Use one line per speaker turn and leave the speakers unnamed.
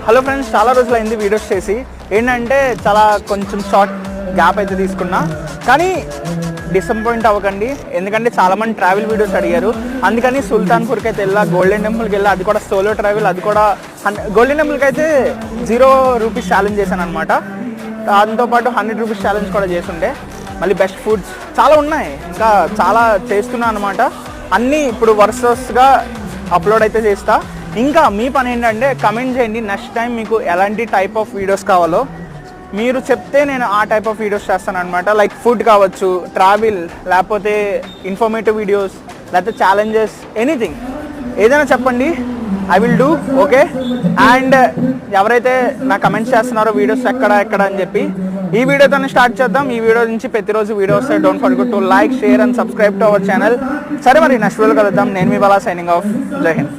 Hello friends, చాలా రోజులైంది videos చేసి. ఏంటంటే చాలా కొంచెం షార్ట్ గ్యాప్ అయితే తీసుకున్నా, కానీ డిసప్పాయింట్ అవ్వకండి, ఎందుకంటే చాలామంది ట్రావెల్ వీడియోస్ అడిగారు. అందుకని సుల్తాన్పూర్కి అయితే వెళ్ళా, గోల్డెన్ టెంపుల్కి వెళ్ళా, అది కూడా సోలో ట్రావెల్. అది కూడా గోల్డెన్ టెంపుల్కి అయితే 0 రూపీస్ ఛాలెంజ్ చేశాను అనమాట. దాంతోపాటు 100 రూపీస్ ఛాలెంజ్ కూడా చేస్తుండే. మళ్ళీ బెస్ట్ ఫుడ్స్ చాలా ఉన్నాయి, ఇంకా చాలా చేస్తున్నాను అనమాట. అన్నీ ఇప్పుడు వరుసగా అప్లోడ్ అయితే చేస్తా. ఇంకా మీ పని ఏంటంటే కమెంట్ చేయండి, నెక్స్ట్ టైం మీకు ఎలాంటి టైప్ ఆఫ్ వీడియోస్ కావాలో మీరు చెప్తే నేను ఆ టైప్ ఆఫ్ వీడియోస్ చేస్తాను అనమాట. లైక్ ఫుడ్ కావచ్చు, ట్రావెల్, లేకపోతే ఇన్ఫర్మేటివ్ వీడియోస్, లేకపోతే ఛాలెంజెస్, ఎనీథింగ్ ఏదైనా చెప్పండి, I will do. Okay, and ఎవరైతే నా కమెంట్స్ చేస్తున్నారో వీడియోస్ ఎక్కడ అని చెప్పి, ఈ వీడియోతోనే స్టార్ట్ చేద్దాం. ఈ వీడియో నుంచి ప్రతిరోజు వీడియో వస్తాయి. Don't forget to like, share and subscribe to our channel. సరే, మరి నెక్స్ట్ వీడియోలో కలుద్దాం. నేను మీ బాలా, సైనింగ్ ఆఫ్. జై హింద్.